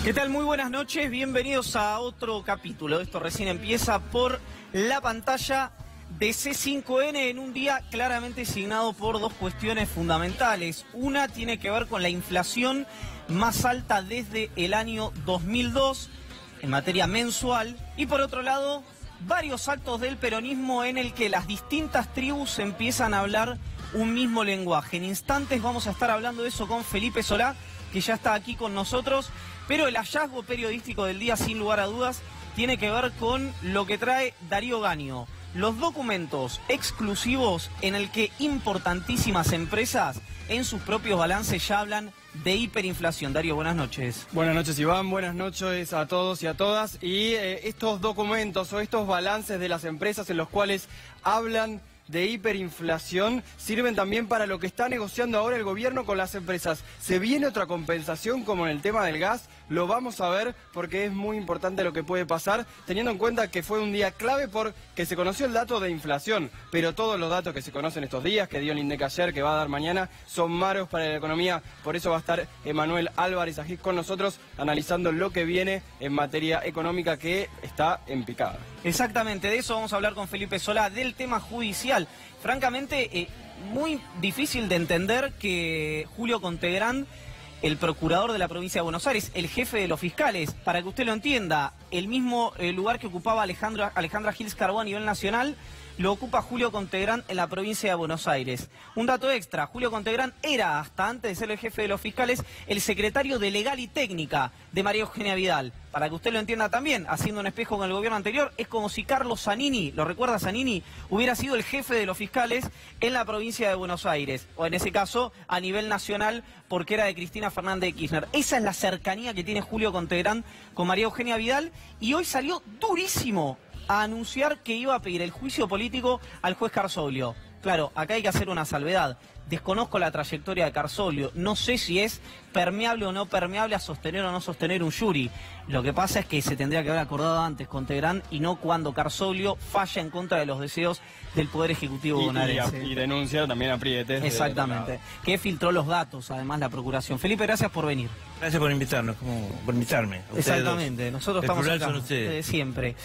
¿Qué tal? Muy buenas noches, bienvenidos a otro capítulo. Esto recién empieza por la pantalla de C5N en un día claramente signado por dos cuestiones fundamentales. Una tiene que ver con la inflación más alta desde el año 2002 en materia mensual y por otro lado varios actos del peronismo en el que las distintas tribus empiezan a hablar un mismo lenguaje. En instantes vamos a estar hablando de eso con Felipe Solá, que ya está aquí con nosotros, pero el hallazgo periodístico del día, sin lugar a dudas, tiene que ver con lo que trae Darío Gaño. Los documentos exclusivos en el que importantísimas empresas en sus propios balances ya hablan de hiperinflación. Darío, buenas noches. Buenas noches, Iván, buenas noches a todos y a todas. Y estos documentos o estos balances de las empresas en los cuales hablan de hiperinflación sirven también para lo que está negociando ahora el gobierno con las empresas. ¿Se viene otra compensación como en el tema del gas? Lo vamos a ver porque es muy importante lo que puede pasar, teniendo en cuenta que fue un día clave porque se conoció el dato de inflación, pero todos los datos que se conocen estos días, que dio el INDEC ayer, que va a dar mañana, son malos para la economía. Por eso va a estar Emanuel Álvarez Agis con nosotros analizando lo que viene en materia económica que está en picada. Exactamente, de eso vamos a hablar con Felipe Solá, del tema judicial. Francamente, muy difícil de entender que Julio Contegrán, el procurador de la provincia de Buenos Aires, el jefe de los fiscales, para que usted lo entienda, el mismo lugar que ocupaba Alejandra Giles Carbó a nivel nacional, lo ocupa Julio Contegrán en la provincia de Buenos Aires. Un dato extra, Julio Contegrán era, hasta antes de ser el jefe de los fiscales, el secretario de Legal y Técnica de María Eugenia Vidal. Para que usted lo entienda también, haciendo un espejo con el gobierno anterior, es como si Carlos Zanini, ¿lo recuerda Zanini?, hubiera sido el jefe de los fiscales en la provincia de Buenos Aires, o en ese caso a nivel nacional, porque era de Cristina Fernández de Kirchner. Esa es la cercanía que tiene Julio Contegrán con María Eugenia Vidal, y hoy salió durísimo a anunciar que iba a pedir el juicio político al juez Carsolio. Claro, acá hay que hacer una salvedad. Desconozco la trayectoria de Carsolio. No sé si es permeable o no permeable a sostener o no sostener un jury. Lo que pasa es que se tendría que haber acordado antes con Contegrán y no cuando Carsolio falla en contra de los deseos del Poder Ejecutivo bonaerense. Y denuncia también a Prietes. Exactamente. Que filtró los datos, además, la Procuración. Felipe, gracias por venir. Gracias por invitarnos, por invitarme. Exactamente, nosotros estamos acá son ustedes. Siempre.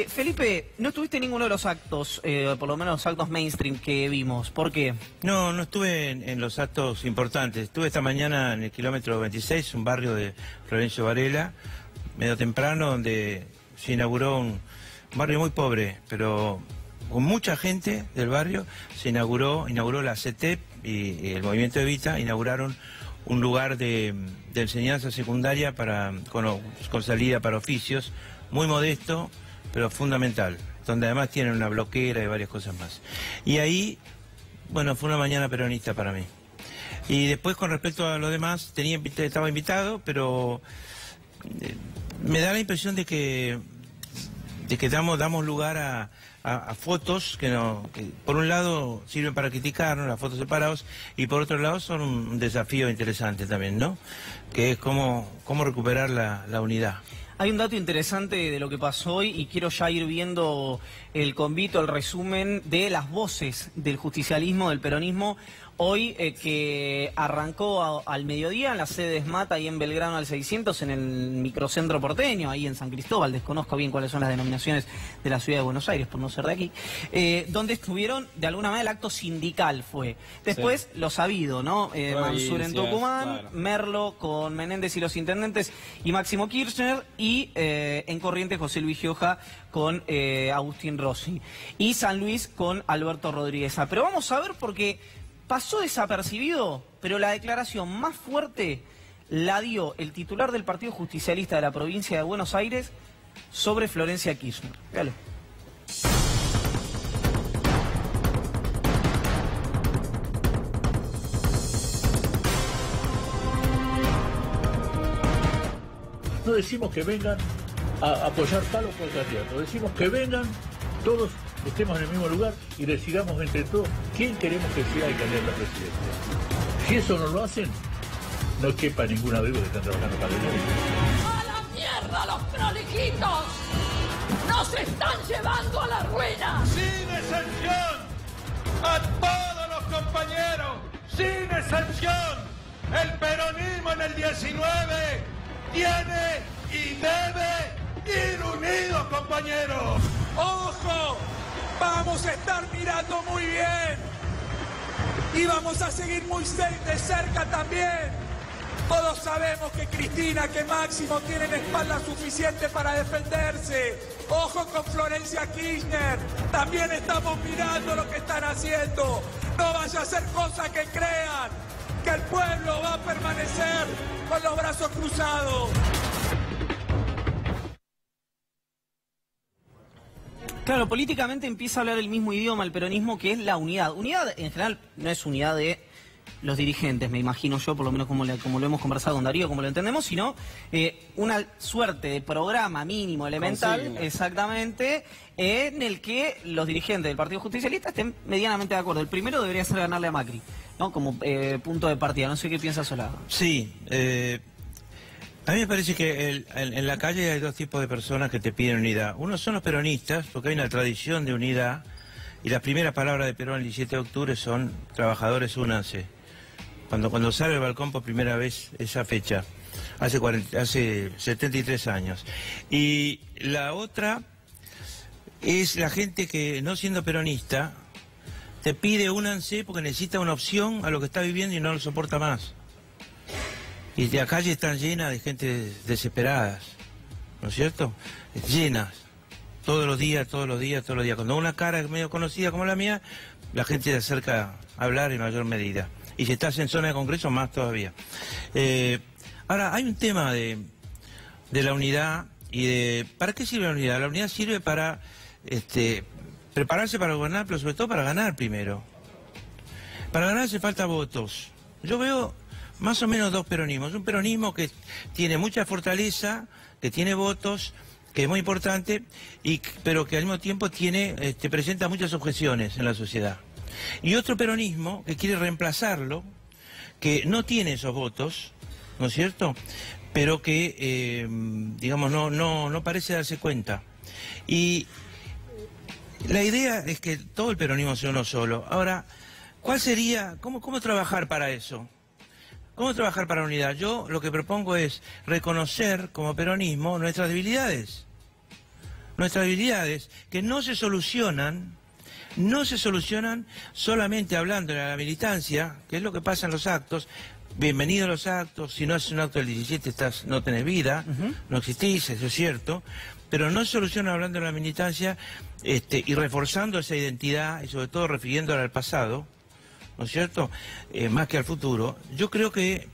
Felipe, no estuviste en ninguno de los actos, por lo menos los actos mainstream que vimos. ¿Por qué? No estuve en los actos importantes. Estuve esta mañana en el kilómetro 26, un barrio de Florencio Varela, medio temprano, donde se inauguró un barrio muy pobre, pero con mucha gente del barrio. Se inauguró la CETEP y el Movimiento Evita inauguraron un lugar de enseñanza secundaria con salida para oficios, muy modesto, pero fundamental, donde además tienen una bloquera y varias cosas más. Y ahí, bueno, fue una mañana peronista para mí. Y después, con respecto a lo demás, estaba invitado, pero me da la impresión de que damos lugar a fotos que por un lado sirven para criticarnos, las fotos separados, y por otro lado son un desafío interesante también, ¿no? Que es cómo recuperar la unidad. Hay un dato interesante de lo que pasó hoy y quiero ya ir viendo el convito, el resumen de las voces del justicialismo, del peronismo. Hoy que arrancó al mediodía en la sede de SMAT, ahí en Belgrano al 600, en el microcentro porteño, ahí en San Cristóbal, desconozco bien cuáles son las denominaciones de la ciudad de Buenos Aires, por no ser de aquí, donde estuvieron, de alguna manera, el acto sindical fue. Después, sí, lo sabido, ¿no? Mansur en Tucumán, claro. Merlo con Menéndez y los intendentes y Máximo Kirchner, y en Corrientes José Luis Gioja con Agustín Rossi, y San Luis con Alberto Rodríguez. Pero vamos a ver, porque pasó desapercibido, pero la declaración más fuerte la dio el titular del Partido Justicialista de la provincia de Buenos Aires sobre Florencia Kirchner. Dale. No decimos que vengan a apoyar tal o cual candidato, decimos que vengan todos, estemos en el mismo lugar y decidamos entre todos quién queremos que sea el candidato a presidente. Si eso no lo hacen, no quepa ninguna duda que están trabajando para el gobierno. ¡A la mierda los prolijitos! ¡Nos están llevando a la ruina! ¡Sin excepción! ¡A todos los compañeros! ¡Sin excepción! El peronismo en el 19 tiene compañeros. ¡Ojo! Vamos a estar mirando muy bien. Y vamos a seguir muy de cerca también. Todos sabemos que Cristina, que Máximo tienen espalda suficiente para defenderse. Ojo con Florencia Kirchner. También estamos mirando lo que están haciendo. No vaya a ser cosa que crean que el pueblo va a permanecer con los brazos cruzados. Claro, políticamente empieza a hablar el mismo idioma el peronismo, que es la unidad. Unidad, en general, no es unidad de los dirigentes, me imagino yo, por lo menos como lo hemos conversado con Darío, como lo entendemos, sino una suerte de programa mínimo, elemental, Consigna. exactamente, en el que los dirigentes del Partido Justicialista estén medianamente de acuerdo. El primero debería ser ganarle a Macri, ¿no? Como punto de partida. No sé qué piensa Solá. Sí, a mí me parece que en la calle hay dos tipos de personas que te piden unidad. Uno son los peronistas, porque hay una tradición de unidad, y las primeras palabras de Perón el 17 de octubre son: trabajadores, únanse. Cuando sale al balcón por primera vez esa fecha, hace 73 años. Y la otra es la gente que, no siendo peronista, te pide únanse porque necesita una opción a lo que está viviendo y no lo soporta más. Y la calle están llenas de gente desesperadas, ¿no es cierto? Llenas, todos los días. Cuando una cara es medio conocida como la mía, la gente se acerca a hablar en mayor medida. Y si estás en zona de congreso, más todavía. Ahora, hay un tema de la unidad y de... ¿Para qué sirve la unidad? La unidad sirve para prepararse para gobernar, pero sobre todo para ganar primero. Para ganar hace falta votos. Yo veo más o menos dos peronismos. Un peronismo que tiene mucha fortaleza, que tiene votos, que es muy importante, pero que al mismo tiempo presenta muchas objeciones en la sociedad. Y otro peronismo que quiere reemplazarlo, que no tiene esos votos, ¿no es cierto?, pero que, digamos, no parece darse cuenta. Y la idea es que todo el peronismo sea uno solo. Ahora, ¿cuál sería, cómo trabajar para eso? ¿Cómo trabajar para la unidad? Yo lo que propongo es reconocer como peronismo nuestras debilidades. Nuestras debilidades que no se solucionan solamente hablando de la militancia, que es lo que pasa en los actos. Bienvenido a los actos, si no haces un acto del 17 no tenés vida, no existís, eso es cierto, pero no se soluciona hablando de la militancia y reforzando esa identidad y sobre todo refiriéndola al pasado, ¿no es cierto?, más que al futuro. Yo creo que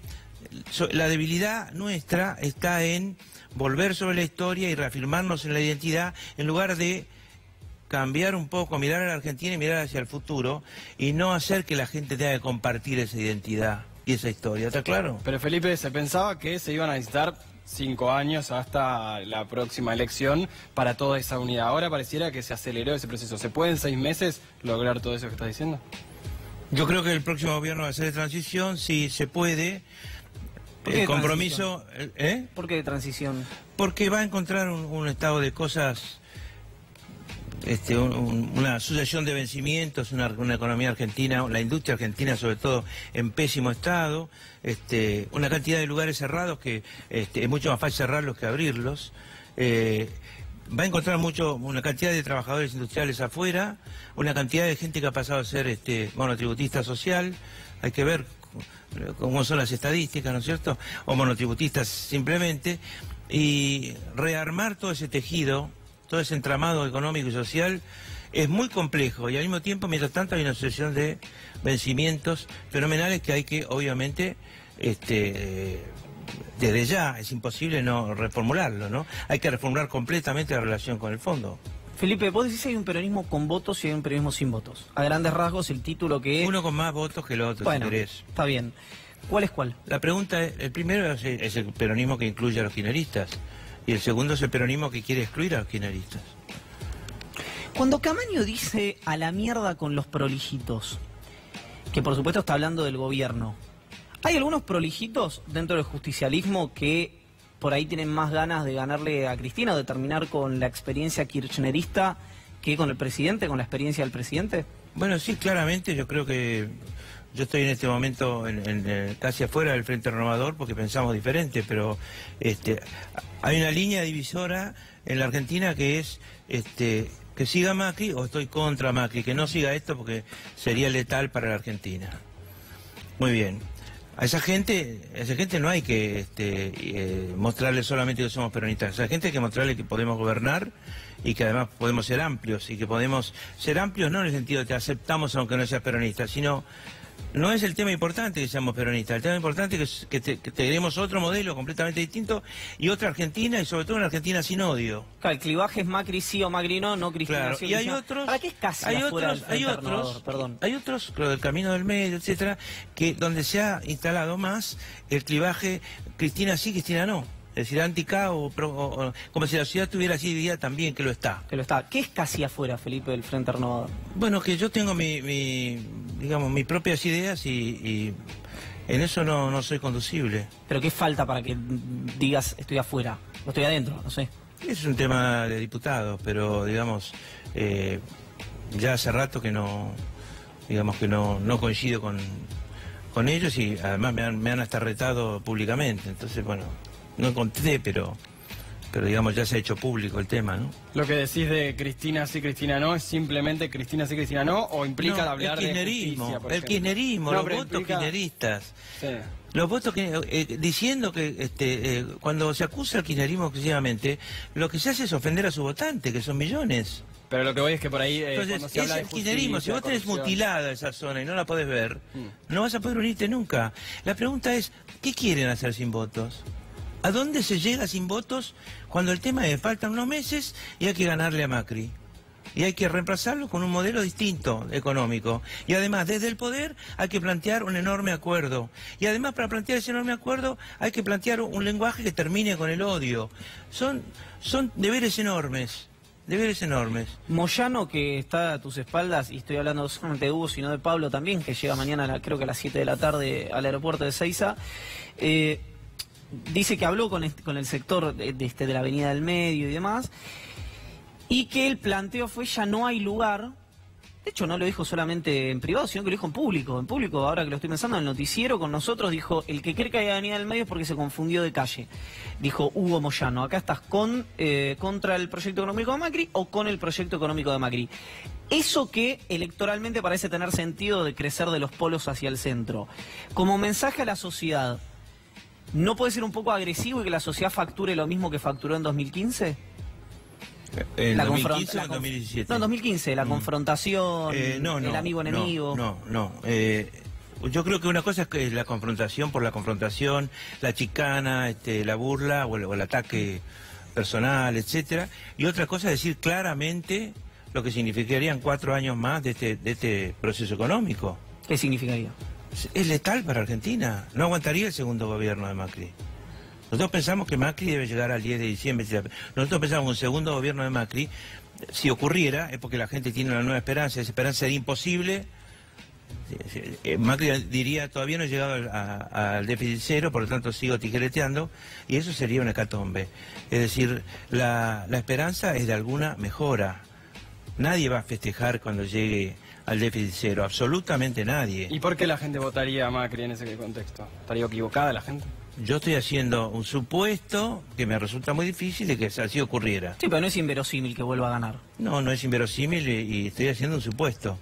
la debilidad nuestra está en volver sobre la historia y reafirmarnos en la identidad en lugar de cambiar un poco, mirar a la Argentina y mirar hacia el futuro y no hacer que la gente tenga que compartir esa identidad y esa historia, ¿está claro? Pero Felipe, se pensaba que se iban a necesitar 5 años hasta la próxima elección para toda esa unidad. Ahora pareciera que se aceleró ese proceso. ¿Se puede en 6 meses lograr todo eso que estás diciendo? Yo creo que el próximo gobierno va a ser de transición, sí se puede. El compromiso... ¿Por qué de transición? Porque va a encontrar un estado de cosas... una sucesión de vencimientos, una economía argentina, la industria argentina sobre todo en pésimo estado, una cantidad de lugares cerrados que es mucho más fácil cerrarlos que abrirlos, va a encontrar una cantidad de trabajadores industriales afuera, una cantidad de gente que ha pasado a ser monotributista social, hay que ver cómo son las estadísticas, ¿no es cierto?, o monotributistas simplemente, y rearmar todo ese tejido, todo ese entramado económico y social es muy complejo y al mismo tiempo, mientras tanto, hay una sucesión de vencimientos fenomenales que hay que, obviamente, desde ya es imposible no reformularlo, ¿no? Hay que reformular completamente la relación con el fondo. Felipe, vos decís que hay un peronismo con votos y hay un peronismo sin votos. A grandes rasgos, el título que es... Uno con más votos que el otro, bueno, si querés. Está bien. ¿Cuál es cuál? La pregunta es, el primero es el peronismo que incluye a los kirchneristas. Y el segundo es el peronismo que quiere excluir a los kirchneristas. Cuando Camaño dice a la mierda con los prolijitos, que por supuesto está hablando del gobierno, ¿hay algunos prolijitos dentro del justicialismo que por ahí tienen más ganas de ganarle a Cristina o de terminar con la experiencia kirchnerista que con el presidente, con la experiencia del presidente? Bueno, sí, claramente yo creo que Yo estoy en este momento casi afuera del Frente Renovador porque pensamos diferente, pero hay una línea divisora en la Argentina que es que siga Macri o estoy contra Macri, que no siga esto porque sería letal para la Argentina. Muy bien. A esa gente no hay que mostrarle solamente que somos peronistas. A esa gente hay que mostrarle que podemos gobernar y que además podemos ser amplios. Y que podemos ser amplios no en el sentido de que aceptamos aunque no seas peronista, sino no es el tema importante que seamos peronistas. El tema importante es que tenemos otro modelo completamente distinto y otra Argentina y sobre todo una Argentina sin odio. Claro, el clivaje es Macri sí o Macri no, no Cristina claro, sí. Y hay otros, ¿para qué es casi afuera del Frente Renovador? Perdón. Hay otros, lo del Camino del Medio, etcétera, que donde se ha instalado más el clivaje Cristina sí, Cristina no. Es decir, anti-K o como si la ciudad estuviera así dividida también, que lo está. Que lo está. ¿Qué es casi afuera, Felipe, del Frente Renovador? Bueno, que yo tengo mis propias ideas y en eso no soy conducible. ¿Pero qué falta para que digas estoy afuera o estoy adentro? No sé. Es un tema de diputados, pero digamos, ya hace rato que no coincido con ellos y además me han hasta retado públicamente. Entonces, bueno, no conté, pero digamos ya se ha hecho público el tema, ¿no? Lo que decís de Cristina sí, Cristina no, ¿es simplemente Cristina sí, Cristina no? ¿O implica hablar de justicia, por ejemplo? El kirchnerismo, los votos kirchneristas. Sí. Los votos diciendo que cuando se acusa al kirchnerismo exclusivamente, lo que se hace es ofender a su votante, que son millones. Pero lo que voy es que por ahí entonces, cuando se habla de el kirchnerismo, si vos tenés mutilada esa zona y no la podés ver, no vas a poder unirte nunca. La pregunta es, ¿qué quieren hacer sin votos? ¿A dónde se llega sin votos cuando el tema es que faltan unos meses y hay que ganarle a Macri? Y hay que reemplazarlo con un modelo distinto económico. Y además, desde el poder hay que plantear un enorme acuerdo. Y además, para plantear ese enorme acuerdo hay que plantear un lenguaje que termine con el odio. Son deberes enormes. Deberes enormes. Moyano, que está a tus espaldas, y estoy hablando no solamente de Hugo, sino de Pablo también, que llega mañana, creo que a las 7 de la tarde, al aeropuerto de Ezeiza, dice que habló con el sector de la Avenida del Medio y demás, y que el planteo fue ya no hay lugar. De hecho, no lo dijo solamente en privado, sino que lo dijo en público. En público, ahora que lo estoy pensando, en el noticiero con nosotros dijo, el que cree que hay Avenida del Medio es porque se confundió de calle. Dijo Hugo Moyano, acá estás contra el proyecto económico de Macri o con el proyecto económico de Macri. Eso que electoralmente parece tener sentido de crecer de los polos hacia el centro. Como mensaje a la sociedad, ¿no puede ser un poco agresivo y que la sociedad facture lo mismo que facturó en 2015? ¿En 2015 o en 2017? No, en 2015, la confrontación, el amigo-enemigo. No. Yo creo que una cosa es que la confrontación por la confrontación, la chicana, la burla o el ataque personal, etcétera. Y otra cosa es decir claramente lo que significarían 4 años más de este proceso económico. ¿Qué significaría? Es letal para Argentina. No aguantaría el segundo gobierno de Macri. Nosotros pensamos que Macri debe llegar al 10 de diciembre. Nosotros pensamos que un segundo gobierno de Macri, si ocurriera, es porque la gente tiene una nueva esperanza. Esa esperanza sería imposible. Macri diría, todavía no he llegado al déficit cero, por lo tanto sigo tijereteando, y eso sería una hecatombe. Es decir, la esperanza es de alguna mejora. Nadie va a festejar cuando llegue al déficit cero, absolutamente nadie. ¿Y por qué la gente votaría a Macri en ese contexto? ¿Estaría equivocada la gente? Yo estoy haciendo un supuesto que me resulta muy difícil de que así ocurriera. Sí, pero no es inverosímil que vuelva a ganar. No es inverosímil y estoy haciendo un supuesto.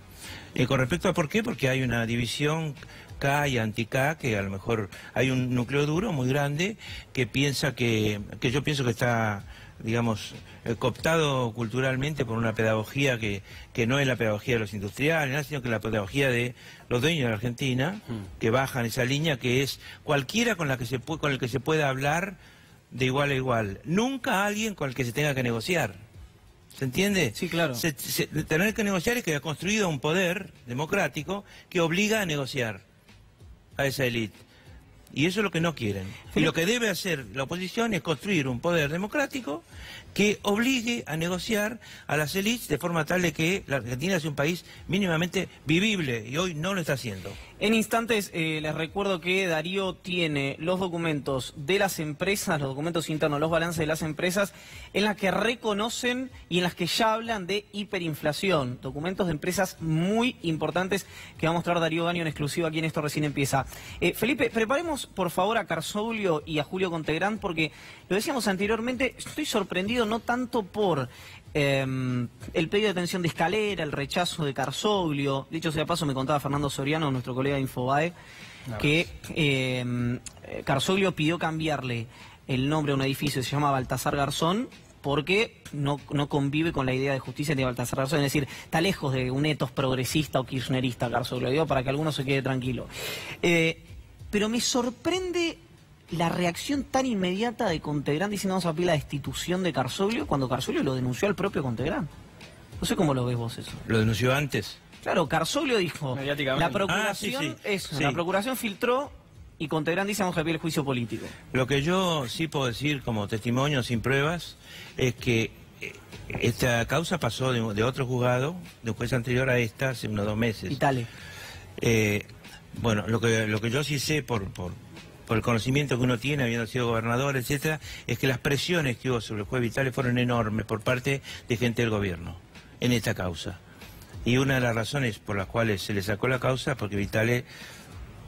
Con respecto a por qué, porque hay una división K y anti-K, que a lo mejor hay un núcleo duro muy grande que piensa que yo pienso que está, digamos, cooptado culturalmente por una pedagogía que no es la pedagogía de los industriales, sino que la pedagogía de los dueños de la Argentina, que bajan esa línea que es cualquiera con el que se pueda hablar de igual a igual. Nunca alguien con el que se tenga que negociar. ¿Se entiende? Sí, claro. Tener que negociar es que ha construido un poder democrático que obliga a negociar a esa élite. Y eso es lo que no quieren. Y lo que debe hacer la oposición es construir un poder democrático que obligue a negociar a las élites de forma tal de que la Argentina sea un país mínimamente vivible, y hoy no lo está haciendo. En instantes les recuerdo que Darío tiene los documentos de las empresas, los documentos internos, los balances de las empresas, en las que reconocen y en las que ya hablan de hiperinflación. Documentos de empresas muy importantes que va a mostrar Darío Gaño en exclusiva aquí en Esto Recién Empieza. Felipe, preparemos por favor a Carzoglio y a Julio Contegrand, porque lo decíamos anteriormente, estoy sorprendido no tanto por el pedido de detención de Escalera, el rechazo de Carzoglio. Dicho sea de paso, me contaba Fernando Soriano, nuestro colega de Infobae, que Carzoglio pidió cambiarle el nombre a un edificio que se llama Baltasar Garzón porque no convive con la idea de justicia de Baltasar Garzón. Es decir, está lejos de un etos progresista o kirchnerista Carzoglio, digo, para que alguno se quede tranquilo. Pero me sorprende la reacción tan inmediata de Contegrand diciendo vamos a pedir la destitución de Carzoglio cuando Carzoglio lo denunció al propio Contegrand. No sé cómo lo ves vos eso. ¿Lo denunció antes? Claro, Carzoglio dijo, la procuración, la procuración filtró y Contegrand dice vamos a pedir el juicio político. Lo que yo sí puedo decir como testimonio sin pruebas es que esta causa pasó de otro juzgado, de un juez anterior a esta, hace unos 2 meses. Vitale. Bueno, lo que yo sí sé por el conocimiento que uno tiene, habiendo sido gobernador, etcétera, es que las presiones que hubo sobre el juez Vitale fueron enormes por parte de gente del gobierno en esta causa. Y una de las razones por las cuales se le sacó la causa, porque Vitale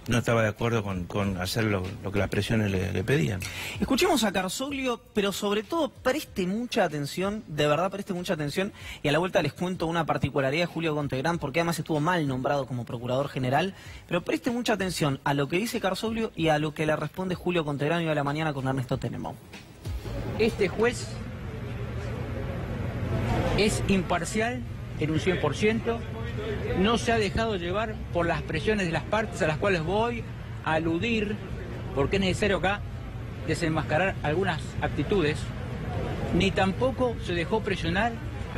no estaba de acuerdo con hacer lo que las presiones le pedían. Escuchemos a Carzoglio, pero sobre todo preste mucha atención, de verdad preste mucha atención, y a la vuelta les cuento una particularidad de Julio Contegrand, porque además estuvo mal nombrado como procurador general, pero preste mucha atención a lo que dice Carzoglio y a lo que le responde Julio Contegrand hoy a la mañana con Ernesto Tenenbaum. Este juez es imparcial en un 100%, no se ha dejado llevar por las presiones de las partes a las cuales voy a aludir, porque es necesario acá desenmascarar algunas actitudes, ni tampoco se dejó presionar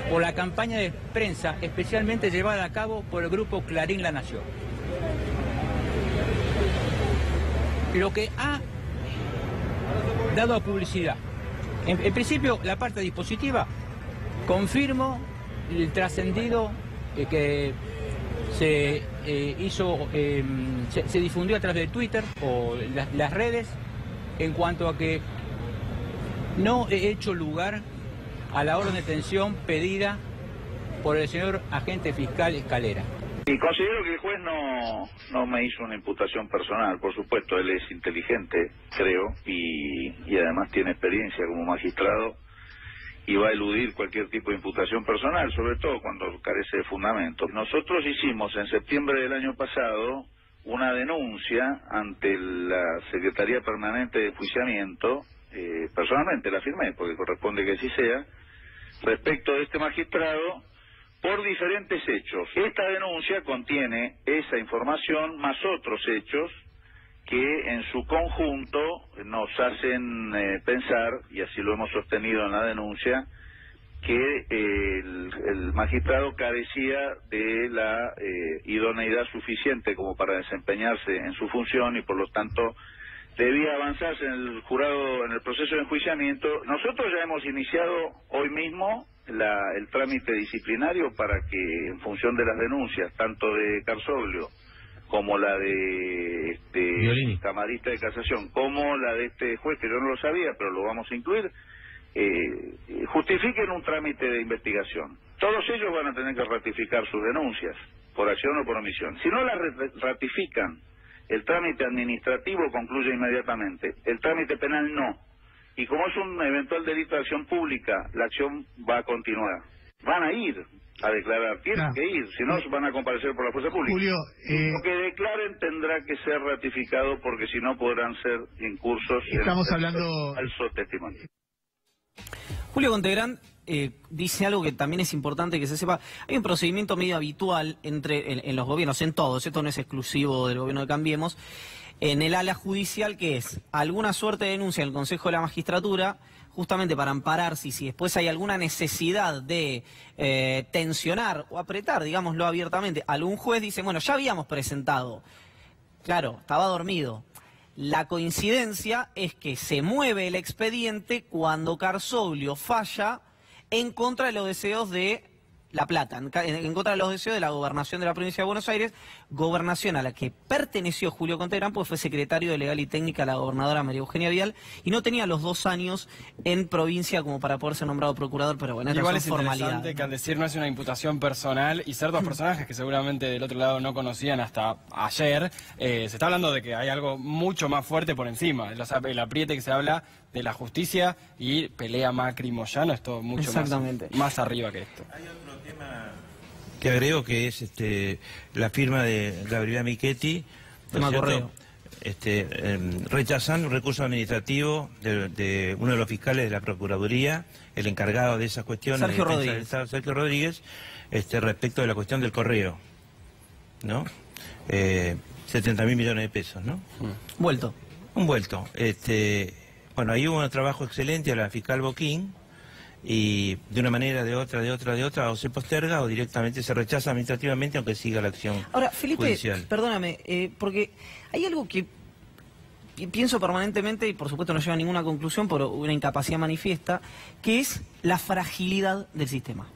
por la campaña de prensa, especialmente llevada a cabo por el grupo Clarín La Nación. Lo que ha dado a publicidad, en principio la parte dispositiva, confirmo el trascendido que se se difundió a través de Twitter o las redes en cuanto a que no he hecho lugar a la orden de detención pedida por el señor agente fiscal Escalera. Y considero que el juez no me hizo una imputación personal, por supuesto, él es inteligente, creo, y además tiene experiencia como magistrado y va a eludir cualquier tipo de imputación personal, sobre todo cuando carece de fundamento. Nosotros hicimos en septiembre del año pasado una denuncia ante la Secretaría Permanente de Enjuiciamiento, personalmente la firmé porque corresponde que así sea, respecto de este magistrado por diferentes hechos. Esta denuncia contiene esa información más otros hechos que en su conjunto nos hacen pensar, y así lo hemos sostenido en la denuncia, que el magistrado carecía de la idoneidad suficiente como para desempeñarse en su función y por lo tanto debía avanzarse en el jurado, en el proceso de enjuiciamiento. Nosotros ya hemos iniciado hoy mismo el trámite disciplinario para que, en función de las denuncias, tanto de Carzoglio como la de camarista de casación, como la de este juez, que yo no lo sabía, pero lo vamos a incluir, justifiquen un trámite de investigación. Todos ellos van a tener que ratificar sus denuncias, por acción o por omisión. Si no las ratifican, el trámite administrativo concluye inmediatamente, el trámite penal no. Y como es un eventual delito de acción pública, la acción va a continuar. Van a ir a declarar, tienen que ir, si no van a comparecer por la fuerza pública. Julio, lo que declaren tendrá que ser ratificado porque si no podrán ser incursos estamos hablando falso testimonio. Julio Contegrand dice algo que también es importante que se sepa. Hay un procedimiento medio habitual en los gobiernos, en todos, esto no es exclusivo del gobierno de Cambiemos, en el ala judicial, que es alguna suerte de denuncia en el Consejo de la Magistratura, justamente para ampararse, y si después hay alguna necesidad de tensionar o apretar, digámoslo abiertamente, algún juez dice, bueno, ya habíamos presentado, claro, estaba dormido. La coincidencia es que se mueve el expediente cuando Carzoglio falla en contra de los deseos de La Plata, en contra de los deseos de la gobernación de la provincia de Buenos Aires, gobernación a la que perteneció Julio Contegrán, pues fue secretario de Legal y Técnica de la gobernadora María Eugenia Vidal, y no tenía los 2 años en provincia como para poder ser nombrado procurador, pero bueno, igual es formalidades. interesante que al decir no es una imputación personal y ser 2 personajes que seguramente del otro lado no conocían hasta ayer, se está hablando de que hay algo mucho más fuerte por encima, el apriete que se habla de la justicia y pelea Macri-Moyano, es todo mucho más arriba que esto. Hay otro tema que agrego que es la firma de Gabriela Michetti, tema correo. Rechazando un recurso administrativo de uno de los fiscales de la Procuraduría, el encargado de esas cuestiones, Sergio Rodríguez, respecto de la cuestión del correo, ¿no? 70.000 millones de pesos, ¿no? Vuelto. Un vuelto. Bueno, ahí hubo un trabajo excelente a la fiscal Boquín, y de una manera, de otra, o se posterga o directamente se rechaza administrativamente aunque siga la acción Ahora, Felipe, judicial. Perdóname, porque hay algo que pienso permanentemente y por supuesto no lleva a ninguna conclusión por una incapacidad manifiesta, que es la fragilidad del sistema.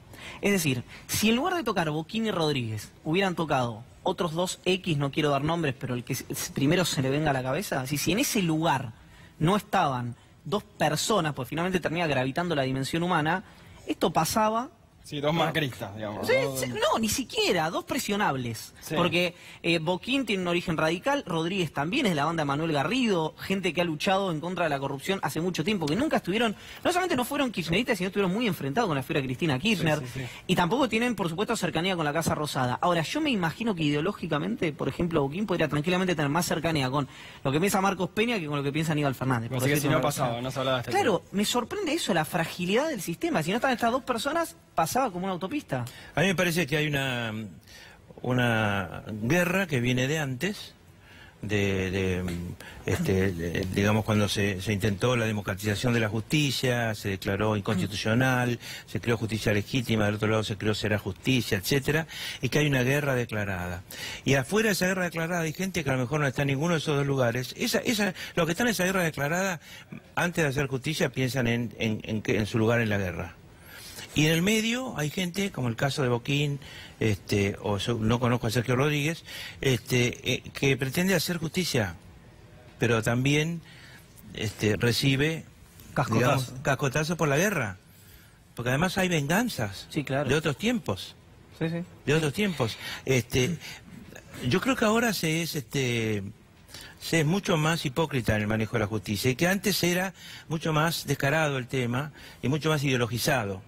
Es decir, si en lugar de tocar Boquín y Rodríguez hubieran tocado otros 2 X, no quiero dar nombres, pero el que primero se le venga a la cabeza, si en ese lugar no estaban 2 personas, pues finalmente termina gravitando la dimensión humana, esto pasaba... Sí, 2 macristas, digamos. Sí, no, ni siquiera, 2 presionables. Sí. Porque Boquín tiene un origen radical, Rodríguez también es de la banda de Manuel Garrido, gente que ha luchado en contra de la corrupción hace mucho tiempo, que nunca estuvieron, no solamente no fueron kirchneristas, sino estuvieron muy enfrentados con la figura de Cristina Kirchner, sí. Y tampoco tienen, por supuesto, cercanía con la Casa Rosada. Ahora, yo me imagino que ideológicamente, por ejemplo, Boquín podría tranquilamente tener más cercanía con lo que piensa Marcos Peña que con lo que piensa Aníbal Fernández. Así que si no pasaba, no se hablaba de este Claro, tema. Me sorprende eso, la fragilidad del sistema. Si no están estas 2 personas, pasaba como una autopista. A mí me parece que hay una guerra que viene de antes, digamos, cuando se intentó la democratización de la justicia, se declaró inconstitucional, se creó justicia legítima, del otro lado se creó será justicia, etcétera, y que hay una guerra declarada. Y afuera de esa guerra declarada hay gente que a lo mejor no está en ninguno de esos 2 lugares. Los que están en esa guerra declarada, antes de hacer justicia, piensan en su lugar en la guerra. Y en el medio hay gente, como el caso de Boquín, no conozco a Sergio Rodríguez, que pretende hacer justicia, pero también recibe cascotazo por la guerra. Porque además hay venganzas, sí, claro, de otros tiempos. Sí, sí. De otros tiempos. Yo creo que ahora se es mucho más hipócrita en el manejo de la justicia, y que antes era mucho más descarado el tema y mucho más ideologizado.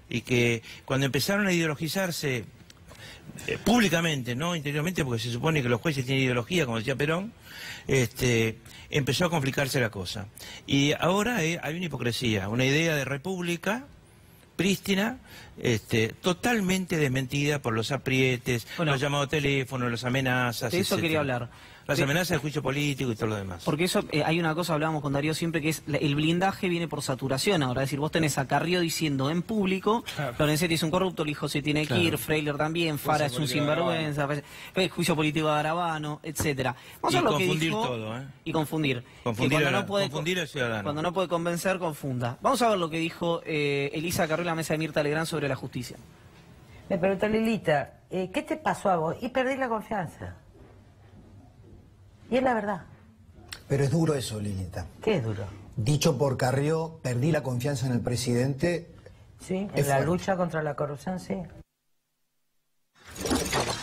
Y que cuando empezaron a ideologizarse públicamente, no interiormente, porque se supone que los jueces tienen ideología, como decía Perón, empezó a complicarse la cosa. Y ahora hay una hipocresía, una idea de república prístina, totalmente desmentida por los aprietes, los llamados teléfonos, las amenazas. De eso quería hablar. Las amenazas de juicio político y todo lo demás. Porque eso, hay una cosa, hablábamos con Darío siempre, que es el blindaje viene por saturación. Ahora, es decir, vos tenés a Carrió diciendo en público, Lorenzetti es un corrupto, el hijo se tiene que ir, Freiler también, Fara es un sinvergüenza, juicio político de Garabano, etcétera. Vamos a ver lo que dijo, todo, y confundir. Confundir al ciudadano. Cuando no puede convencer, confunda. Vamos a ver lo que dijo Elisa Carrió en la mesa de Mirta Legrand sobre la justicia. Me preguntó Lilita, ¿qué te pasó a vos? Y perdí la confianza. Y es la verdad. Pero es duro eso, Lilita. ¿Qué es duro? Dicho por Carrió, perdí la confianza en el presidente. Sí, en la lucha contra la corrupción, sí.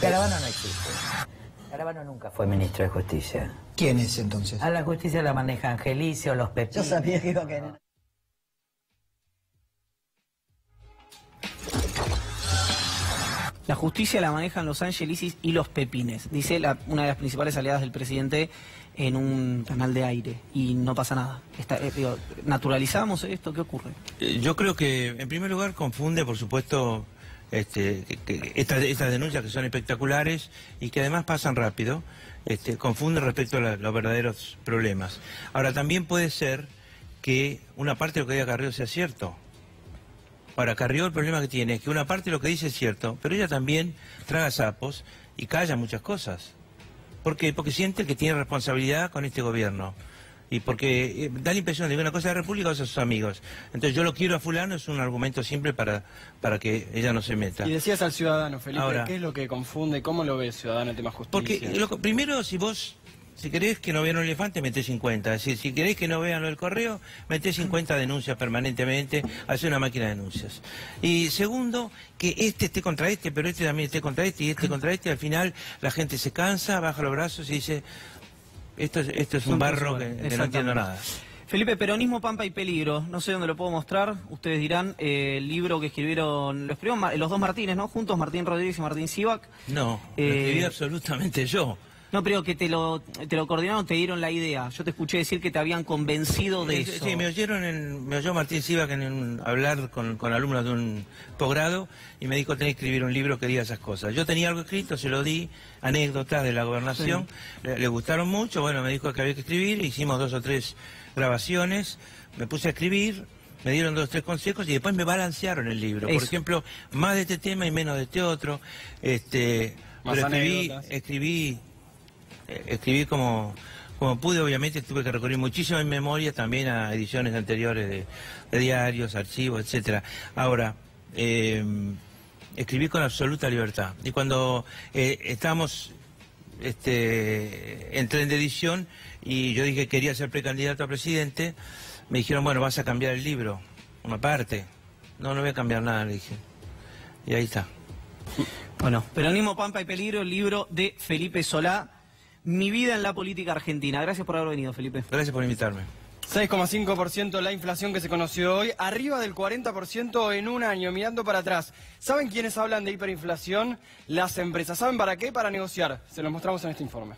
Garabano no existe. Garabano nunca fue ministro de Justicia. ¿Quién es entonces? A la justicia la maneja Angelicio, los Pepinos. Yo sabía que iba a querer. La justicia la manejan los Angelicis y los Pepines, dice una de las principales aliadas del presidente en un canal de aire, y no pasa nada. ¿Naturalizamos esto? ¿Qué ocurre? Yo creo que, en primer lugar, confunde, por supuesto, estas denuncias que son espectaculares y que además pasan rápido, confunde respecto a los verdaderos problemas. Ahora, también puede ser que una parte de lo que diga Carrió sea cierto. Ahora, Carrió, el problema que tiene es que una parte de lo que dice es cierto, pero ella también traga sapos y calla muchas cosas. ¿Por qué? Porque siente que tiene responsabilidad con este gobierno. Y porque da la impresión de que una cosa es República o sus amigos. Entonces yo lo quiero a fulano, es un argumento simple para que ella no se meta. Y decías al ciudadano, Felipe, ahora, ¿qué es lo que confunde? ¿Cómo lo ve el ciudadano en tema justicia? Porque primero, si querés que no vean un elefante, metés 50. Si querés que no vean el correo, metés 50 denuncias permanentemente, hace una máquina de denuncias. Y segundo, que este esté contra este, pero este también esté contra este y este contra este, al final la gente se cansa, baja los brazos y dice, esto es un barro que no entiendo nada. Felipe, Peronismo, Pampa y Peligro, no sé dónde lo puedo mostrar, ustedes dirán, el libro que escribieron los dos Martínez, ¿no? Juntos, Martín Rodríguez y Martín Sivak. No, lo escribí absolutamente yo. No, pero que te lo coordinaron, te dieron la idea. Yo te escuché decir que te habían convencido de eso. Sí, me oyó Martín Sivak hablar con alumnos de un posgrado y me dijo, tenés que escribir un libro que diga esas cosas. Yo tenía algo escrito, se lo di, anécdotas de la gobernación, sí. Le gustaron mucho, bueno, me dijo que había que escribir, hicimos 2 o 3 grabaciones, me puse a escribir, me dieron 2 o 3 consejos y después me balancearon el libro. Por ejemplo, más de este tema y menos de este otro. Pero escribí como pude, obviamente tuve que recurrir muchísimo en memoria también a ediciones anteriores de diarios, archivos, etcétera. Ahora, escribí con absoluta libertad. Y cuando estábamos en tren de edición y yo dije que quería ser precandidato a presidente, me dijeron, bueno, vas a cambiar el libro, una parte. No voy a cambiar nada, le dije. Y ahí está. Bueno, Peronismo, Pampa y Peligro, el libro de Felipe Solá. Mi vida en la política argentina. Gracias por haber venido, Felipe. Gracias por invitarme. 6,5% la inflación que se conoció hoy, arriba del 40% en un año, mirando para atrás. ¿Saben quiénes hablan de hiperinflación? Las empresas. ¿Saben para qué? Para negociar. Se los mostramos en este informe.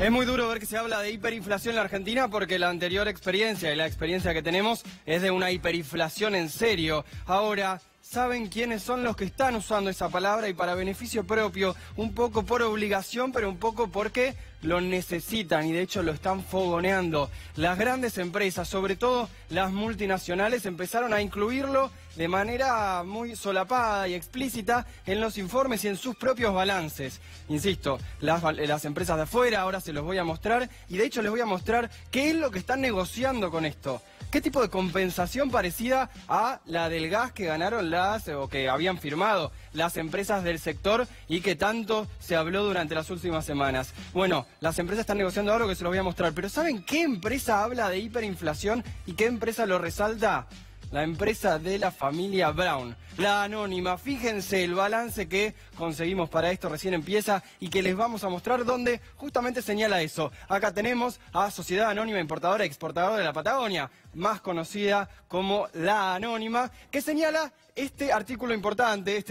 Es muy duro ver que se habla de hiperinflación en la Argentina porque la anterior experiencia y la experiencia que tenemos es de una hiperinflación en serio. Ahora, ¿saben quiénes son los que están usando esa palabra y para beneficio propio? Un poco por obligación, pero un poco porque lo necesitan y de hecho lo están fogoneando. Las grandes empresas, sobre todo las multinacionales, empezaron a incluirlo de manera muy solapada y explícita en los informes y en sus propios balances. Insisto, las empresas de afuera, ahora se los voy a mostrar y de hecho les voy a mostrar qué es lo que están negociando con esto. ¿Qué tipo de compensación parecida a la del gas que ganaron o que habían firmado las empresas del sector y que tanto se habló durante las últimas semanas? Bueno, las empresas están negociando algo que se los voy a mostrar, pero ¿saben qué empresa habla de hiperinflación y qué empresa lo resalta? La empresa de la familia Brown, la Anónima. Fíjense el balance que conseguimos para esto, recién empieza, y que les vamos a mostrar donde justamente señala eso. Acá tenemos a Sociedad Anónima Importadora y Exportadora de la Patagonia, más conocida como la Anónima, que señala este artículo importante,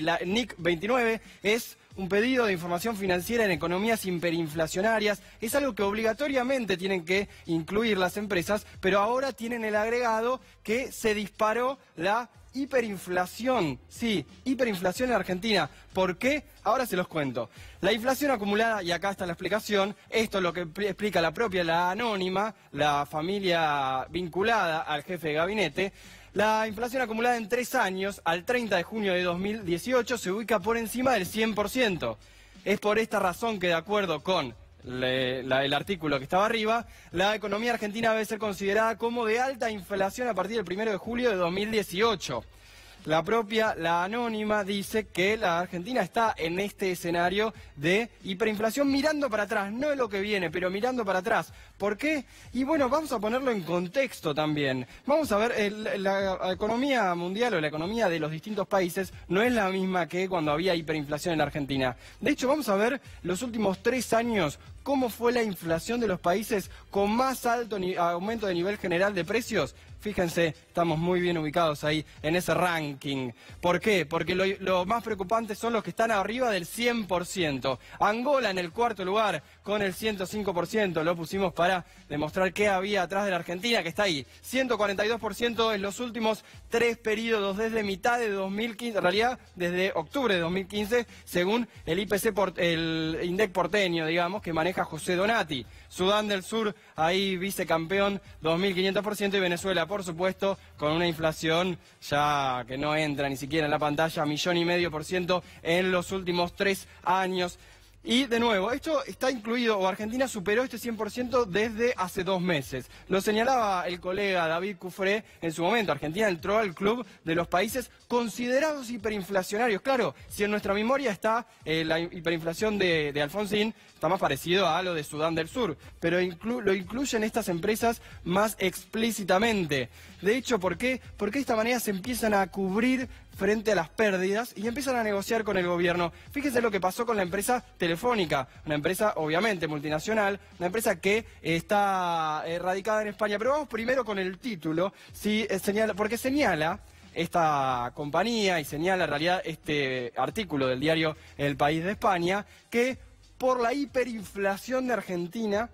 la NIC 29, es un pedido de información financiera en economías hiperinflacionarias. Es algo que obligatoriamente tienen que incluir las empresas, pero ahora tienen el agregado que se disparó la hiperinflación. Sí, hiperinflación en Argentina. ¿Por qué? Ahora se los cuento. La inflación acumulada, y acá está la explicación, esto es lo que explica la Anónima, la familia vinculada al jefe de gabinete. La inflación acumulada en 3 años, al 30 de junio de 2018, se ubica por encima del 100%. Es por esta razón que, de acuerdo con el artículo que estaba arriba, la economía argentina debe ser considerada como de alta inflación a partir del 1 de julio de 2018. La Anónima dice que la Argentina está en este escenario de hiperinflación mirando para atrás, no es lo que viene, pero mirando para atrás. ¿Por qué? Y bueno, vamos a ponerlo en contexto también. Vamos a ver, la economía mundial o la economía de los distintos países no es la misma que cuando había hiperinflación en la Argentina. De hecho, vamos a ver los últimos 3 años cómo fue la inflación de los países con más alto aumento de nivel general de precios. Fíjense, estamos muy bien ubicados ahí en ese ranking. ¿Por qué? Porque lo más preocupante son los que están arriba del 100%. Angola en el cuarto lugar con el 105%. Lo pusimos para demostrar qué había atrás de la Argentina, que está ahí. 142% en los últimos 3 periodos, desde mitad de 2015, en realidad desde octubre de 2015, según el IPC, el INDEC porteño, digamos, que maneja José Donati. Sudán del Sur, ahí vicecampeón, 2.500%, y Venezuela, por supuesto, con una inflación ya que no entra ni siquiera en la pantalla, 1,5% en los últimos 3 años. Y de nuevo, esto está incluido, o Argentina superó este 100% desde hace 2 meses. Lo señalaba el colega David Cufré en su momento. Argentina entró al club de los países considerados hiperinflacionarios. Claro, si en nuestra memoria está la hiperinflación de Alfonsín, está más parecido a lo de Sudán del Sur, pero lo incluyen estas empresas más explícitamente. De hecho, ¿por qué? Porque de esta manera se empiezan a cubrir frente a las pérdidas y empiezan a negociar con el gobierno. Fíjense lo que pasó con la empresa Telefónica, una empresa obviamente multinacional, una empresa que está radicada en España. Pero vamos primero con el título, porque señala esta compañía y señala en realidad este artículo del diario El País de España que por la hiperinflación de Argentina,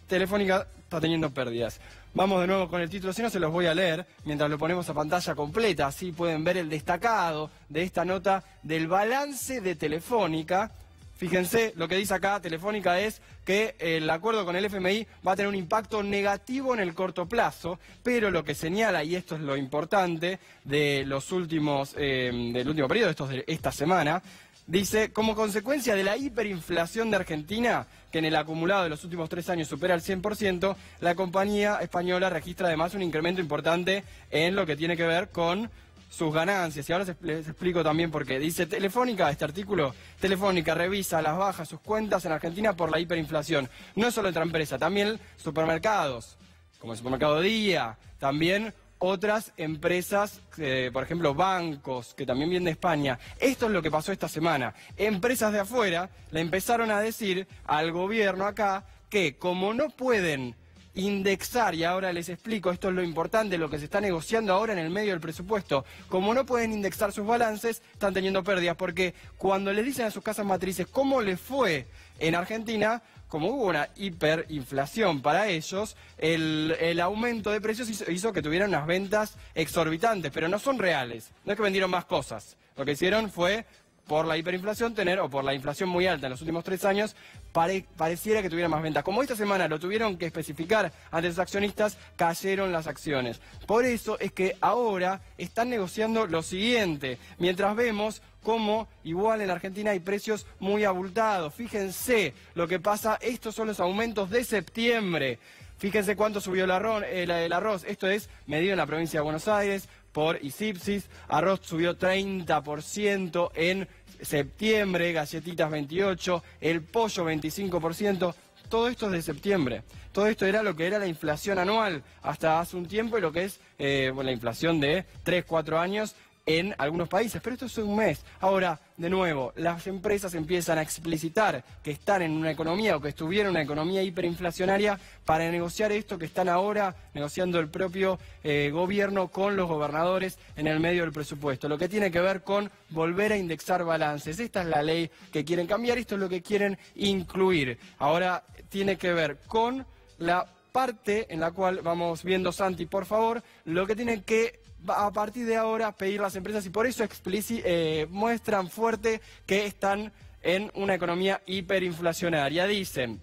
Telefónica está teniendo pérdidas. Vamos de nuevo con el título, si no se los voy a leer mientras lo ponemos a pantalla completa, así pueden ver el destacado de esta nota del balance de Telefónica. Fíjense, lo que dice acá Telefónica es que el acuerdo con el FMI va a tener un impacto negativo en el corto plazo, pero lo que señala, y esto es lo importante de los últimos, del último periodo, de esta semana, dice, como consecuencia de la hiperinflación de Argentina, que en el acumulado de los últimos 3 años supera el 100%, la compañía española registra además un incremento importante en lo que tiene que ver con sus ganancias. Y ahora les explico también por qué. Dice Telefónica, este artículo, Telefónica revisa a las bajas sus cuentas en Argentina por la hiperinflación. No es solo otra empresa, también supermercados, como el Supermercado Día, también otras empresas, por ejemplo bancos, que también vienen de España. Esto es lo que pasó esta semana. Empresas de afuera le empezaron a decir al gobierno acá que como no pueden indexar, y ahora les explico, esto es lo importante, lo que se está negociando ahora en el medio del presupuesto, como no pueden indexar sus balances, están teniendo pérdidas, porque cuando les dicen a sus casas matrices cómo les fue en Argentina, como hubo una hiperinflación para ellos, el aumento de precios hizo que tuvieran unas ventas exorbitantes, pero no son reales, no es que vendieron más cosas, lo que hicieron fue, por la hiperinflación o por la inflación muy alta en los últimos 3 años, pareciera que tuvieran más ventas. Como esta semana lo tuvieron que especificar ante los accionistas, cayeron las acciones. Por eso es que ahora están negociando lo siguiente, mientras vemos cómo igual en Argentina hay precios muy abultados. Fíjense lo que pasa, estos son los aumentos de septiembre. Fíjense cuánto subió el arroz, esto es medido en la provincia de Buenos Aires por ISIPSIS, arroz subió 30% en septiembre, galletitas 28%, el pollo 25%, todo esto es de septiembre. Todo esto era lo que era la inflación anual hasta hace un tiempo y lo que es la inflación de 3-4 años en algunos países, pero esto es un mes. Ahora, de nuevo, las empresas empiezan a explicitar que están en una economía o que estuvieron en una economía hiperinflacionaria para negociar esto que están ahora negociando el propio gobierno con los gobernadores en el medio del presupuesto. Lo que tiene que ver con volver a indexar balances. Esta es la ley que quieren cambiar, esto es lo que quieren incluir. Ahora tiene que ver con la parte en la cual vamos viendo, Santi, por favor, lo que tienen que a partir de ahora pedir las empresas, y por eso muestran fuerte que están en una economía hiperinflacionaria. Dicen,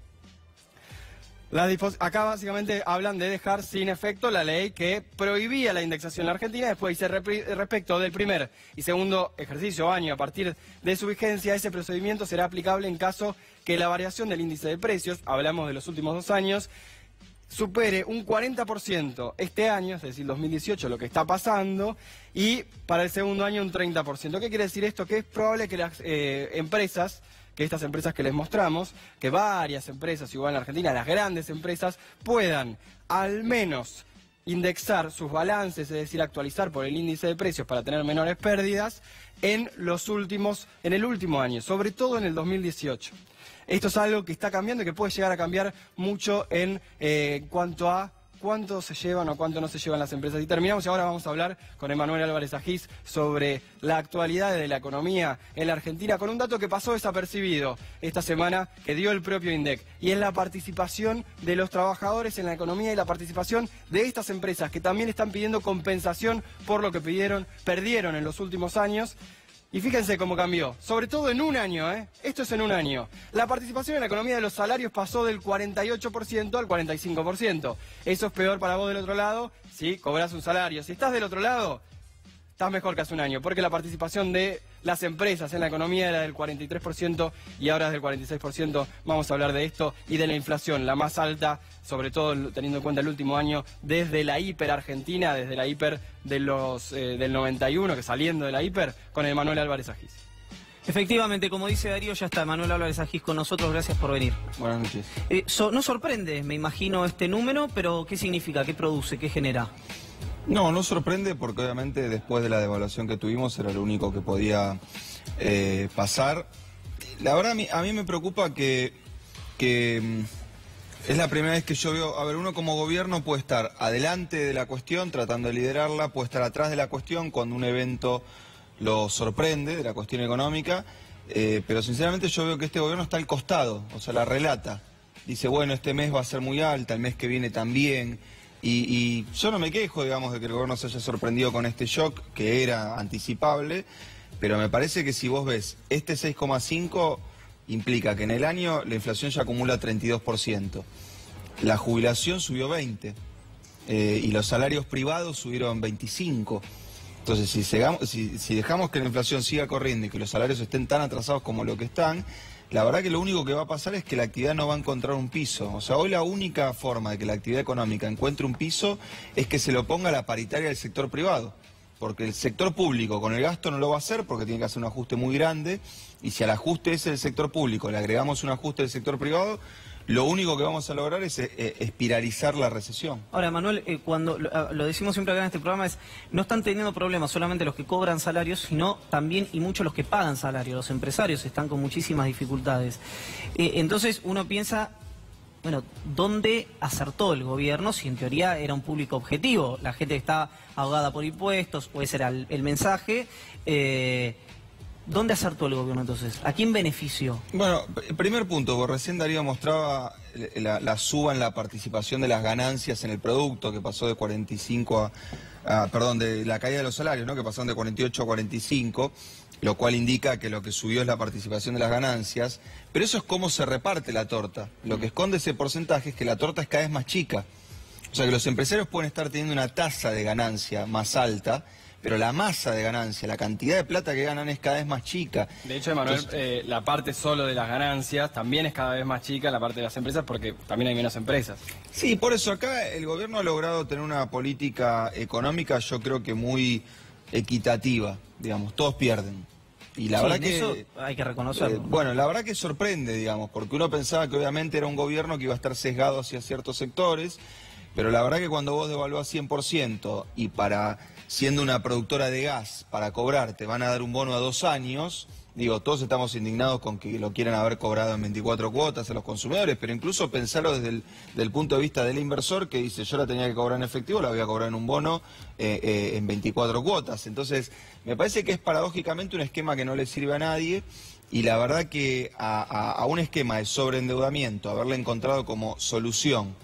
acá básicamente hablan de dejar sin efecto la ley que prohibía la indexación en la Argentina. Después dice, respecto del primer y segundo ejercicio año a partir de su vigencia, ese procedimiento será aplicable en caso que la variación del índice de precios, hablamos de los últimos 2 años, supere un 40% este año, es decir, 2018, lo que está pasando, y para el segundo año un 30%. ¿Qué quiere decir esto? Que es probable que las empresas, que estas empresas que les mostramos, que varias empresas, igual en Argentina, las grandes empresas, puedan al menos indexar sus balances, es decir, actualizar por el índice de precios para tener menores pérdidas en el último año, sobre todo en el 2018. Esto es algo que está cambiando y que puede llegar a cambiar mucho en cuanto a cuánto se llevan o cuánto no se llevan las empresas. Y terminamos y ahora vamos a hablar con Emanuel Álvarez Agis sobre la actualidad de la economía en la Argentina, con un dato que pasó desapercibido esta semana, que dio el propio INDEC, y es la participación de los trabajadores en la economía y la participación de estas empresas, que también están pidiendo compensación por lo que perdieron en los últimos años. Y fíjense cómo cambió, sobre todo en un año, esto es en un año. La participación en la economía de los salarios pasó del 48% al 45%. Eso es peor para vos del otro lado, si cobras un salario. Si estás del otro lado, estás mejor que hace un año, porque la participación de las empresas en la economía era del 43% y ahora es del 46%. Vamos a hablar de esto y de la inflación, la más alta, sobre todo teniendo en cuenta el último año, desde la hiper argentina, desde la hiper de del 91, que saliendo de la hiper, con Emanuel Álvarez Agis. Efectivamente, como dice Darío, ya está Emanuel Álvarez Agis con nosotros, gracias por venir. Buenas noches. No sorprende, me imagino, este número, pero ¿qué significa? ¿Qué produce? ¿Qué genera? No sorprende porque obviamente después de la devaluación que tuvimos era lo único que podía pasar. La verdad a mí me preocupa que es la primera vez que yo veo, uno como gobierno puede estar adelante de la cuestión tratando de liderarla, puede estar atrás de la cuestión cuando un evento lo sorprende, de la cuestión económica, pero sinceramente yo veo que este gobierno está al costado, o sea, la relata. Dice, bueno, este mes va a ser muy alta, el mes que viene también. Y yo no me quejo, digamos, de que el gobierno se haya sorprendido con este shock, que era anticipable, pero me parece que si vos ves, este 6,5 implica que en el año la inflación ya acumula 32%, la jubilación subió 20%, y los salarios privados subieron 25%. Entonces, si dejamos que la inflación siga corriendo y que los salarios estén tan atrasados como lo que están, la verdad que lo único que va a pasar es que la actividad no va a encontrar un piso. O sea, hoy la única forma de que la actividad económica encuentre un piso es que se lo ponga la paritaria del sector privado. Porque el sector público con el gasto no lo va a hacer porque tiene que hacer un ajuste muy grande. Y si al ajuste ese del sector público le agregamos un ajuste del sector privado, lo único que vamos a lograr es espiralizar la recesión. Ahora, Manuel, cuando lo decimos siempre acá en este programa, no están teniendo problemas solamente los que cobran salarios, sino también y mucho los que pagan salarios. Los empresarios están con muchísimas dificultades. Entonces uno piensa, bueno, ¿dónde acertó el gobierno si en teoría era un público objetivo? La gente está ahogada por impuestos, o ese era el mensaje. ¿Dónde acertó el gobierno entonces? ¿A quién benefició? Bueno, primer punto, porque recién Darío mostraba la suba en la participación de las ganancias en el producto, que pasó de 45 de la caída de los salarios, ¿no? Que pasaron de 48 a 45, lo cual indica que lo que subió es la participación de las ganancias, pero eso es cómo se reparte la torta. Lo que esconde ese porcentaje es que la torta es cada vez más chica. O sea que los empresarios pueden estar teniendo una tasa de ganancia más alta, pero la masa de ganancia, la cantidad de plata que ganan es cada vez más chica. De hecho, Emanuel, la parte solo de las ganancias también es cada vez más chica, la parte de las empresas, porque también hay menos empresas. Sí, por eso acá el gobierno ha logrado tener una política económica, yo creo que muy equitativa, digamos, todos pierden. Y la verdad que eso hay que reconocerlo. Bueno, la verdad que sorprende, digamos, porque uno pensaba que obviamente era un gobierno que iba a estar sesgado hacia ciertos sectores, pero la verdad que cuando vos devaluás 100% y siendo una productora de gas, para cobrar te van a dar un bono a 2 años, digo, todos estamos indignados con que lo quieran haber cobrado en 24 cuotas a los consumidores, pero incluso pensarlo desde el punto de vista del inversor que dice, yo la tenía que cobrar en efectivo, la voy a cobrar en un bono en 24 cuotas. Entonces, me parece que es paradójicamente un esquema que no le sirve a nadie, y la verdad que a un esquema de sobreendeudamiento, haberle encontrado como solución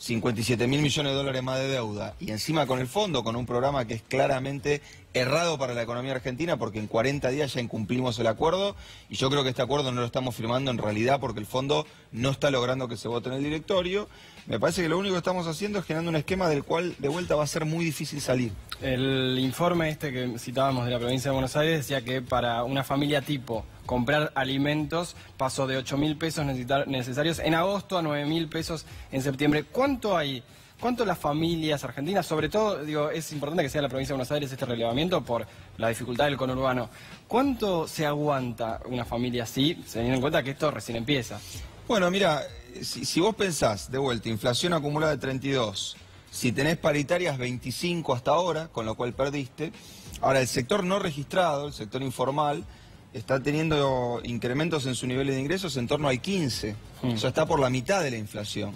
57.000 millones de dólares más de deuda, y encima con el fondo, con un programa que es claramente errado para la economía argentina, porque en 40 días ya incumplimos el acuerdo, y yo creo que este acuerdo no lo estamos firmando en realidad porque el fondo no está logrando que se vote en el directorio. Me parece que lo único que estamos haciendo es generando un esquema del cual de vuelta va a ser muy difícil salir. El informe que citábamos de la provincia de Buenos Aires decía que para una familia tipo comprar alimentos pasó de 8.000 pesos necesarios en agosto a 9.000 pesos en septiembre. ¿Cuánto las familias argentinas, sobre todo, digo, es importante que sea la provincia de Buenos Aires este relevamiento por la dificultad del conurbano, cuánto se aguanta una familia así, teniendo en cuenta que esto recién empieza? Bueno, mira, si vos pensás, de vuelta, inflación acumulada de 32, si tenés paritarias 25 hasta ahora, con lo cual perdiste, ahora el sector no registrado, el sector informal, está teniendo incrementos en su nivel de ingresos en torno al 15%. O sea, está por la mitad de la inflación.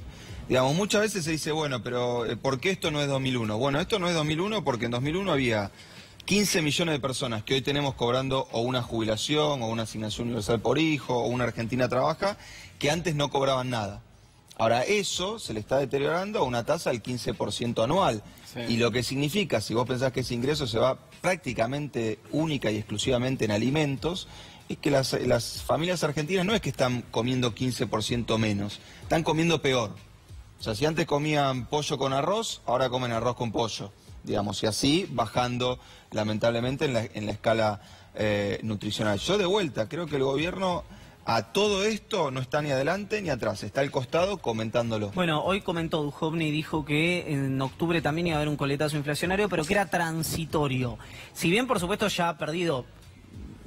Digamos, muchas veces se dice, bueno, pero ¿por qué esto no es 2001? Bueno, esto no es 2001 porque en 2001 había 15 millones de personas que hoy tenemos cobrando o una jubilación o una asignación universal por hijo o una Argentina Trabaja, que antes no cobraban nada. Ahora eso se le está deteriorando a una tasa del 15% anual. Sí. Y lo que significa, si vos pensás que ese ingreso se va prácticamente única y exclusivamente en alimentos, es que las familias argentinas no es que están comiendo 15% menos, están comiendo peor. O sea, si antes comían pollo con arroz, ahora comen arroz con pollo, digamos, y así bajando lamentablemente en la escala nutricional. Yo de vuelta, creo que el gobierno a todo esto no está ni adelante ni atrás, está al costado comentándolo. Bueno, hoy comentó Duhovne y dijo que en octubre también iba a haber un coletazo inflacionario, pero que era transitorio. Si bien, por supuesto, ya ha perdido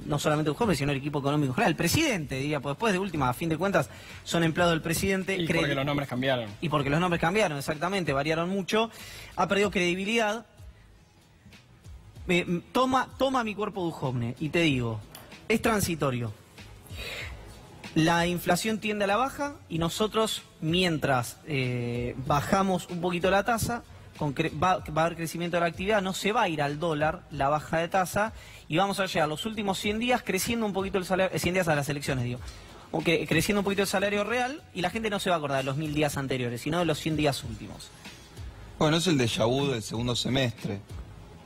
no solamente Duhovne, sino el equipo económico general, el presidente, diría, pues después de última, a fin de cuentas, son empleados del presidente. Y porque los nombres cambiaron. Y porque los nombres cambiaron, exactamente, variaron mucho. Ha perdido credibilidad. Toma mi cuerpo Duhovne y te digo, es transitorio. La inflación tiende a la baja y nosotros, mientras bajamos un poquito la tasa, va a haber crecimiento de la actividad, no se va a ir al dólar la baja de tasa y vamos a llegar los últimos 100 días creciendo un poquito el salario, 100 días a las elecciones, digo, creciendo un poquito el salario real y la gente no se va a acordar de los 1000 días anteriores, sino de los 100 días últimos. Bueno, es el déjà vu del segundo semestre.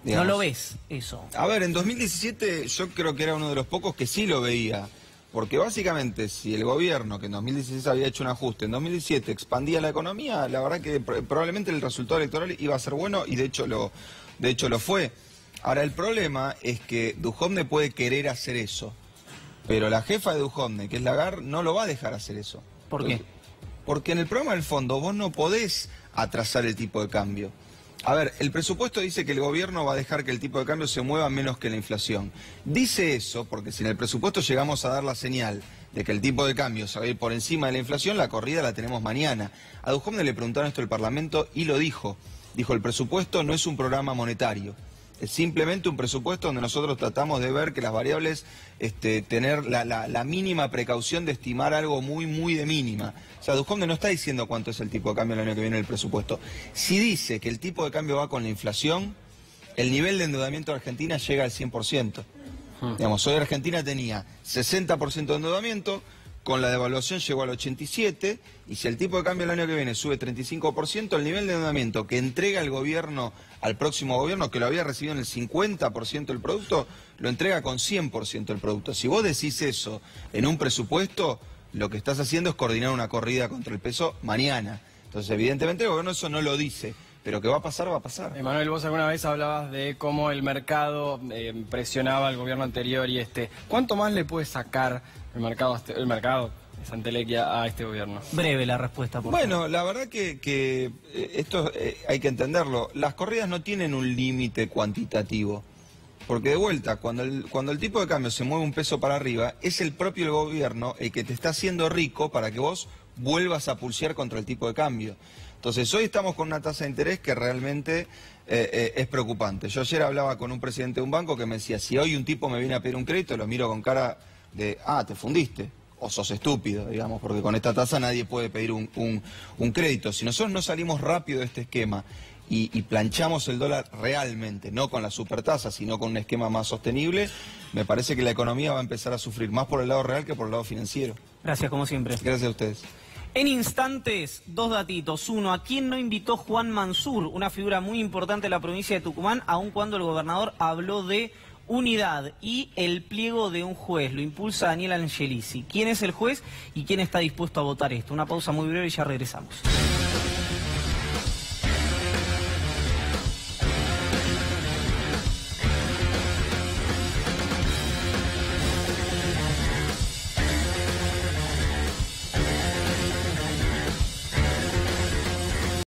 Digamos. ¿No lo ves eso? A ver, en 2017 yo creo que era uno de los pocos que sí lo veía. Porque básicamente si el gobierno, que en 2016 había hecho un ajuste, en 2017 expandía la economía, la verdad que probablemente el resultado electoral iba a ser bueno y de hecho lo fue. Ahora el problema es que Duhovne puede querer hacer eso, pero la jefa de Duhovne, que es Lagarde, no lo va a dejar hacer eso. ¿Por qué? Porque en el programa del fondo vos no podés atrasar el tipo de cambio. A ver, el presupuesto dice que el gobierno va a dejar que el tipo de cambio se mueva menos que la inflación. Dice eso porque si en el presupuesto llegamos a dar la señal de que el tipo de cambio se va a ir por encima de la inflación, la corrida la tenemos mañana. A Duhovne le preguntaron esto al Parlamento y lo dijo. Dijo, el presupuesto no es un programa monetario. Es simplemente un presupuesto donde nosotros tratamos de ver que las variables, tener la mínima precaución de estimar algo muy, muy de mínima. O sea, Duhovne no está diciendo cuánto es el tipo de cambio el año que viene en el presupuesto. Si dice que el tipo de cambio va con la inflación, el nivel de endeudamiento de Argentina llega al 100%. Digamos, hoy Argentina tenía 60% de endeudamiento, con la devaluación llegó al 87%, y si el tipo de cambio el año que viene sube 35%, el nivel de endeudamiento que entrega el gobierno al próximo gobierno, que lo había recibido en el 50% del producto, lo entrega con 100% del producto. Si vos decís eso en un presupuesto, lo que estás haciendo es coordinar una corrida contra el peso mañana. Entonces, evidentemente, el gobierno eso no lo dice. Pero que va a pasar, va a pasar. Emanuel, vos alguna vez hablabas de cómo el mercado presionaba al gobierno anterior y ¿cuánto más le puede sacar el mercado de Santelequia a este gobierno? Breve la respuesta, por favor. Bueno, la verdad que esto hay que entenderlo. Las corridas no tienen un límite cuantitativo. Porque de vuelta, cuando el tipo de cambio se mueve un peso para arriba, es el propio gobierno el que te está haciendo rico para que vos vuelvas a pulsear contra el tipo de cambio. Entonces, hoy estamos con una tasa de interés que realmente es preocupante. Yo ayer hablaba con un presidente de un banco que me decía, si hoy un tipo me viene a pedir un crédito, lo miro con cara de, te fundiste, o sos estúpido, digamos, porque con esta tasa nadie puede pedir un crédito. Si nosotros no salimos rápido de este esquema y planchamos el dólar realmente, no con la supertasa, sino con un esquema más sostenible, me parece que la economía va a empezar a sufrir más por el lado real que por el lado financiero. Gracias, como siempre. Gracias a ustedes. En instantes, dos datitos. Uno, ¿a quién no invitó Juan Mansur? Una figura muy importante de la provincia de Tucumán, aun cuando el gobernador habló de unidad y el pliego de un juez. Lo impulsa Daniel Angelici. ¿Quién es el juez y quién está dispuesto a votar esto? Una pausa muy breve y ya regresamos.